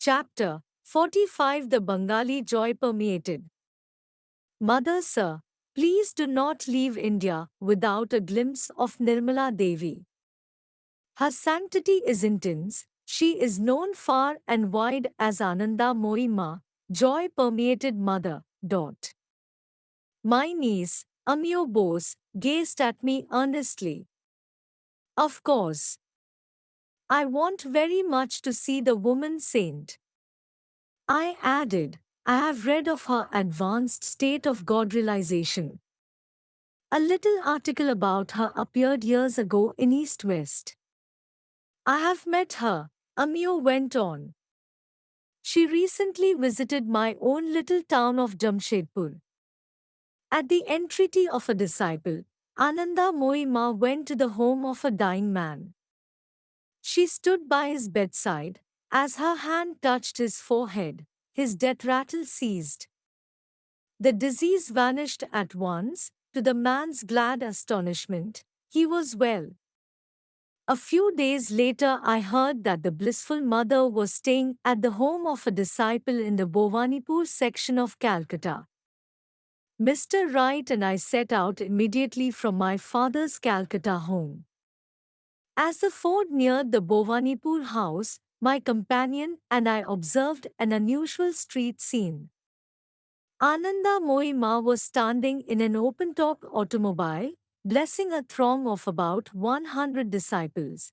Chapter 45. The Bengali Joy Permeated. Mother, sir, please do not leave India without a glimpse of Nirmala Devi. Her sanctity is intense. She is known far and wide as Ananda Moyi Ma, joy permeated mother. My niece, Amyo Bose, gazed at me earnestly. Of course. I want very much to see the woman saint. I added, I have read of her advanced state of God realization. A little article about her appeared years ago in East West. I have met her, Amio went on. She recently visited my own little town of Jamshedpur. At the entreaty of a disciple, Ananda Moyi Ma went to the home of a dying man. She stood by his bedside. As her hand touched his forehead, his death rattle ceased. The disease vanished at once. To the man's glad astonishment, he was well. A few days later, I heard that the blissful mother was staying at the home of a disciple in the Bhawanipur section of Calcutta. Mr. Wright and I set out immediately from my father's Calcutta home. As the Ford neared the Bhawanipur house, my companion and I observed an unusual street scene. Ananda Moyi Ma was standing in an open-top automobile, blessing a throng of about 100 disciples.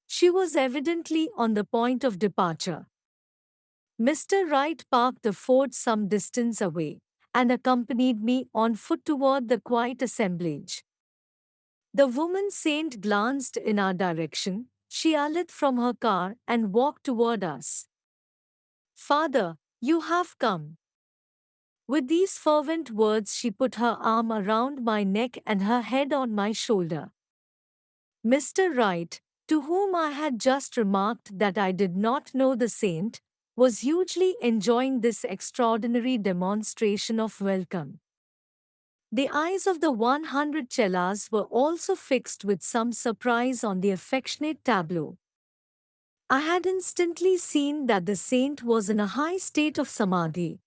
She was evidently on the point of departure. Mr. Wright parked the Ford some distance away and accompanied me on foot toward the quiet assemblage. The woman saint glanced in our direction. She alighted from her car and walked toward us. Father, you have come. With these fervent words, she put her arm around my neck and her head on my shoulder. Mr. Wright, to whom I had just remarked that I did not know the saint, was hugely enjoying this extraordinary demonstration of welcome. The eyes of the 100 chelas were also fixed with some surprise on the affectionate tableau. I had instantly seen that the saint was in a high state of samadhi.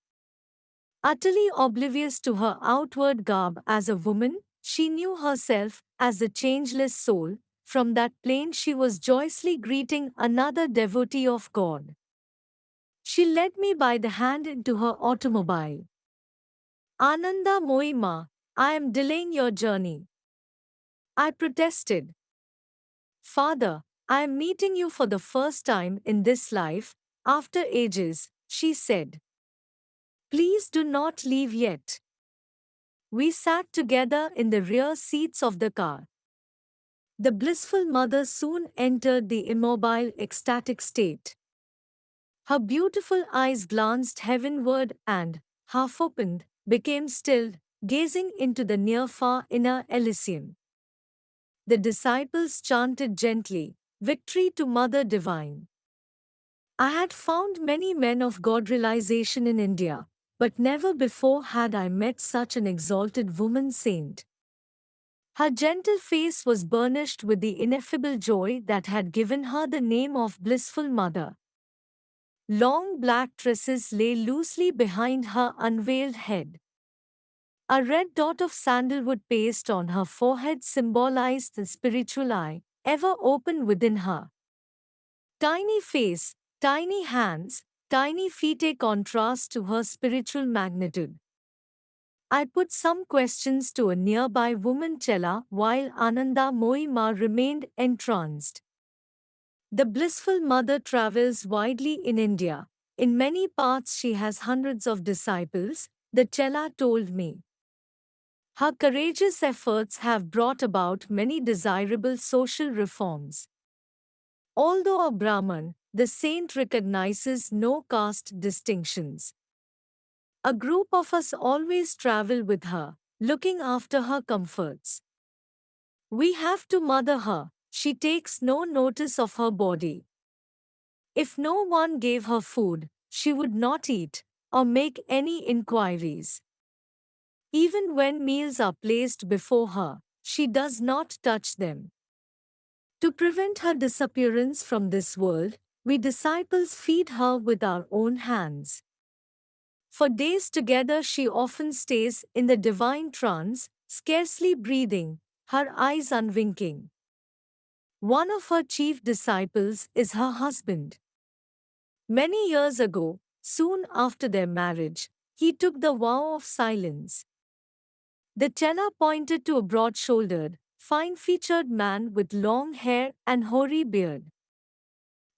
Utterly oblivious to her outward garb as a woman, she knew herself as the changeless soul. From that plane she was joyously greeting another devotee of God. She led me by the hand into her automobile. Ananda Moyi Ma, I am delaying your journey. I protested. Father, I am meeting you for the first time in this life, after ages, she said. Please do not leave yet. We sat together in the rear seats of the car. The blissful mother soon entered the immobile, ecstatic state. Her beautiful eyes glanced heavenward and, half opened, became still, gazing into the near-far inner Elysium. The disciples chanted gently, "Victory to Mother Divine." I had found many men of God realization in India, but never before had I met such an exalted woman saint. Her gentle face was burnished with the ineffable joy that had given her the name of Blissful Mother. Long black tresses lay loosely behind her unveiled head. A red dot of sandalwood paste on her forehead symbolized the spiritual eye, ever open within her. Tiny face, tiny hands, tiny feet, a contrast to her spiritual magnitude. I put some questions to a nearby woman chela while Ananda Moyi Ma remained entranced. The blissful mother travels widely in India. In many parts she has hundreds of disciples, the chela told me. Her courageous efforts have brought about many desirable social reforms. Although a Brahman, the saint recognizes no caste distinctions. A group of us always travel with her, looking after her comforts. We have to mother her. She takes no notice of her body. If no one gave her food, she would not eat or make any inquiries. Even when meals are placed before her, she does not touch them. To prevent her disappearance from this world, We disciples feed her with our own hands. For days together, she often stays in the divine trance, scarcely breathing, her eyes unwinking. One of her chief disciples is her husband. Many years ago, soon after their marriage, he took the vow of silence. The Chela pointed to a broad shouldered, fine featured man with long hair and hoary beard.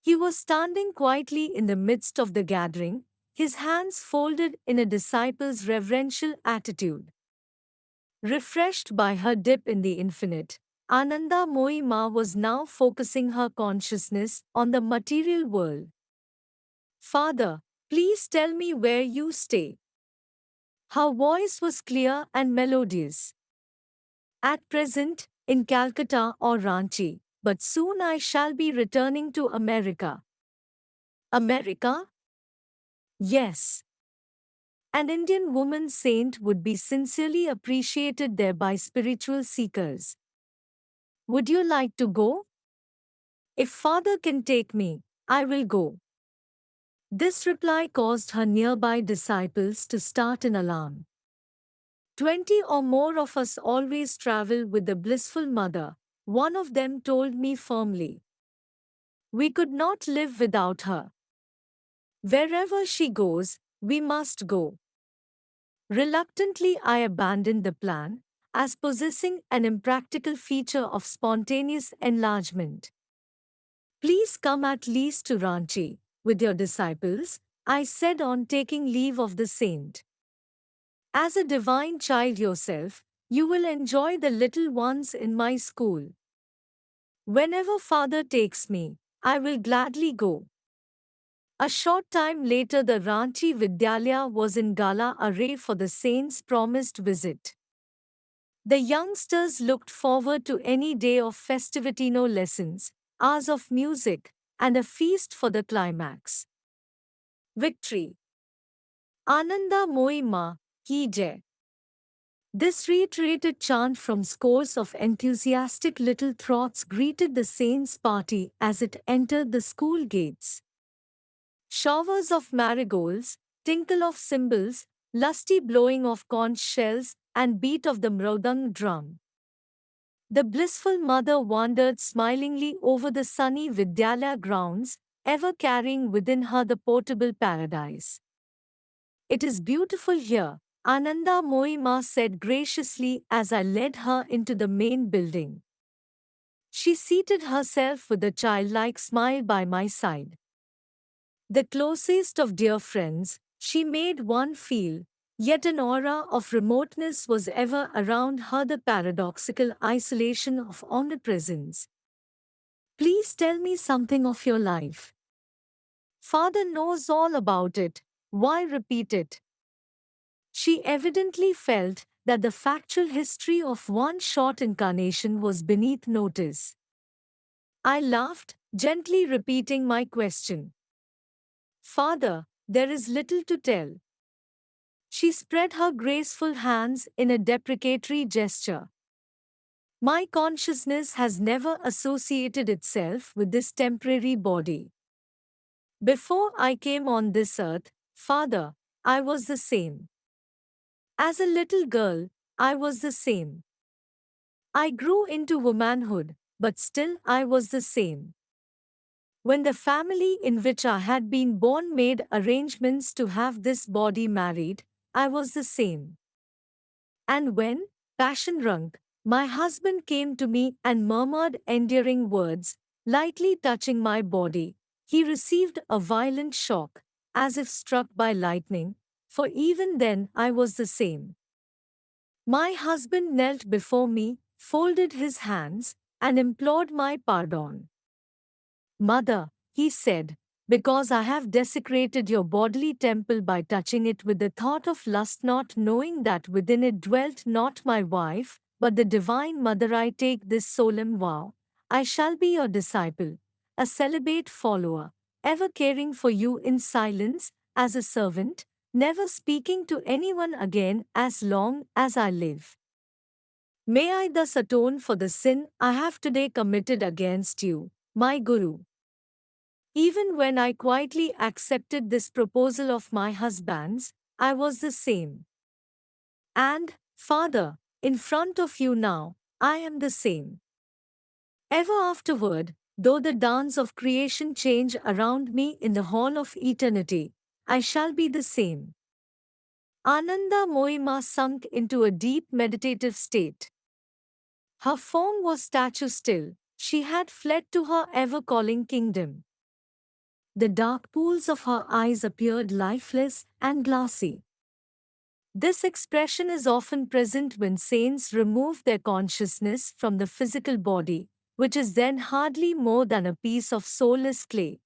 He was standing quietly in the midst of the gathering, his hands folded in a disciple's reverential attitude. Refreshed by her dip in the infinite, Ananda Moyi Ma was now focusing her consciousness on the material world. Father, please tell me where you stay. Her voice was clear and melodious. At present, in Calcutta or Ranchi, but soon I shall be returning to America. America? Yes. An Indian woman saint would be sincerely appreciated there by spiritual seekers. Would you like to go? If Father can take me, I will go. This reply caused her nearby disciples to start an alarm. 20 or more of us always travel with the blissful mother, one of them told me firmly. We could not live without her. Wherever she goes, we must go. Reluctantly, I abandoned the plan, as possessing an impractical feature of spontaneous enlargement. Please come at least to Ranchi, with your disciples, I said on taking leave of the saint. As a divine child yourself, you will enjoy the little ones in my school. Whenever Father takes me, I will gladly go. A short time later, the Ranchi Vidyalaya was in gala array for the saint's promised visit. The youngsters looked forward to any day of festivity, no lessons, hours of music, and a feast for the climax. Victory. Ananda Moyi Ma, Ki Jai. This reiterated chant from scores of enthusiastic little throats greeted the saint's party as it entered the school gates. Showers of marigolds, tinkle of cymbals, lusty blowing of conch shells, and beat of the mrodang drum. The blissful mother wandered smilingly over the sunny Vidyalaya grounds, ever carrying within her the portable paradise. It is beautiful here, Ananda Moyi Ma said graciously as I led her into the main building. She seated herself with a childlike smile by my side. The closest of dear friends, she made one feel, yet an aura of remoteness was ever around her, the paradoxical isolation of omnipresence. Please tell me something of your life. Father knows all about it, why repeat it? She evidently felt that the factual history of one short incarnation was beneath notice. I laughed, gently repeating my question. Father, there is little to tell. She spread her graceful hands in a deprecatory gesture. My consciousness has never associated itself with this temporary body. Before I came on this earth, Father, I was the same. As a little girl, I was the same. I grew into womanhood, but still I was the same. When the family in which I had been born made arrangements to have this body married, I was the same. And when, passion-wrung, my husband came to me and murmured endearing words, lightly touching my body, he received a violent shock, as if struck by lightning, for even then I was the same. My husband knelt before me, folded his hands, and implored my pardon. Mother, he said, because I have desecrated your bodily temple by touching it with the thought of lust, not knowing that within it dwelt not my wife, but the Divine Mother, I take this solemn vow. I shall be your disciple, a celibate follower, ever caring for you in silence, as a servant, never speaking to anyone again as long as I live. May I thus atone for the sin I have today committed against you, my Guru. Even when I quietly accepted this proposal of my husband's, I was the same. And, Father, in front of you now, I am the same. Ever afterward, though the dance of creation change around me in the hall of eternity, I shall be the same. Ananda Moima sunk into a deep meditative state. Her form was statue still, she had fled to her ever-calling kingdom. The dark pools of her eyes appeared lifeless and glassy. This expression is often present when saints remove their consciousness from the physical body, which is then hardly more than a piece of soulless clay.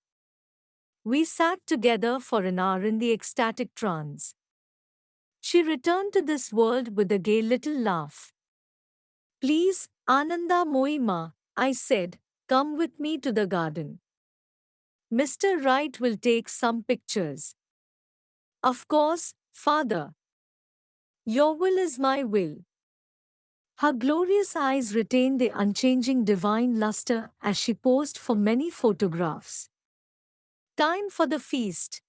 We sat together for an hour in the ecstatic trance. She returned to this world with a gay little laugh. Please, Ananda Moima, I said, come with me to the garden. Mr. Wright will take some pictures. Of course, Father. Your will is my will. Her glorious eyes retained the unchanging divine luster as she posed for many photographs. Time for the feast.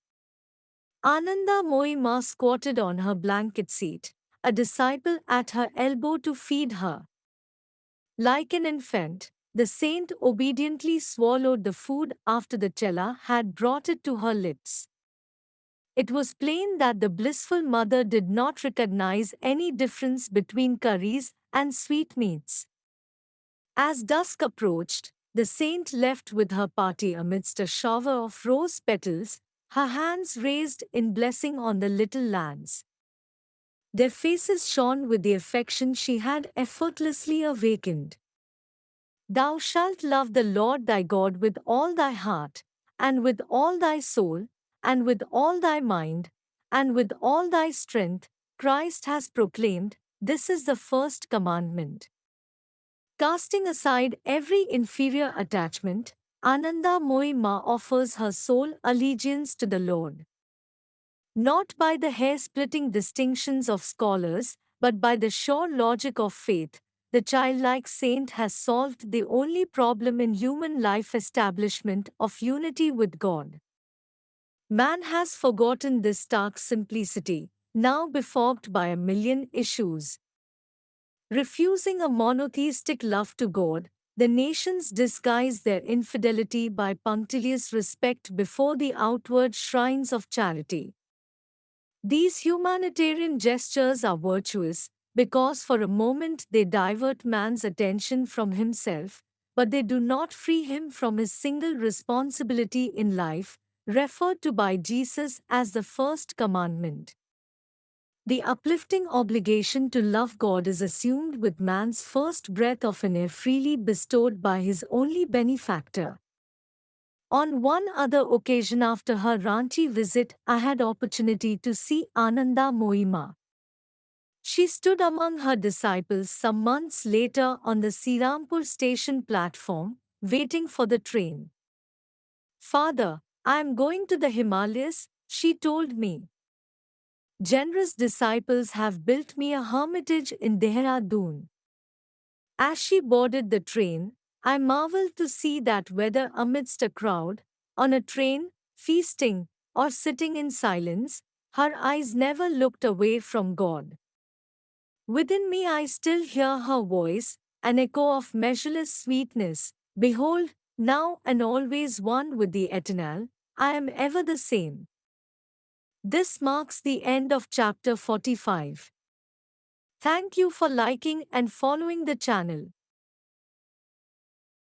Ananda Moima squatted on her blanket seat, a disciple at her elbow to feed her. Like an infant, the saint obediently swallowed the food after the chela had brought it to her lips. It was plain that the blissful mother did not recognize any difference between curries and sweetmeats. As dusk approached, the saint left with her party amidst a shower of rose petals, her hands raised in blessing on the little lads. Their faces shone with the affection she had effortlessly awakened. Thou shalt love the Lord thy God with all thy heart, and with all thy soul, and with all thy mind, and with all thy strength, Christ has proclaimed, this is the first commandment. Casting aside every inferior attachment, Ananda Moima offers her sole allegiance to the Lord. Not by the hair-splitting distinctions of scholars, but by the sure logic of faith, the childlike saint has solved the only problem in human life: establishment of unity with God. Man has forgotten this stark simplicity, now befogged by a million issues. Refusing a monotheistic love to God, the nations disguise their infidelity by punctilious respect before the outward shrines of charity. These humanitarian gestures are virtuous because for a moment they divert man's attention from himself, but they do not free him from his single responsibility in life, referred to by Jesus as the first commandment. The uplifting obligation to love God is assumed with man's first breath of an air freely bestowed by his only benefactor. On one other occasion after her Ranchi visit, I had opportunity to see Ananda Moima. She stood among her disciples some months later on the Sirampur station platform, waiting for the train. Father, I am going to the Himalayas, she told me. Generous disciples have built me a hermitage in Dehradun. As she boarded the train, I marveled to see that whether amidst a crowd, on a train, feasting, or sitting in silence, her eyes never looked away from God. Within me I still hear her voice, an echo of measureless sweetness. Behold, now and always one with the eternal, I am ever the same. This marks the end of chapter 45. Thank you for liking and following the channel.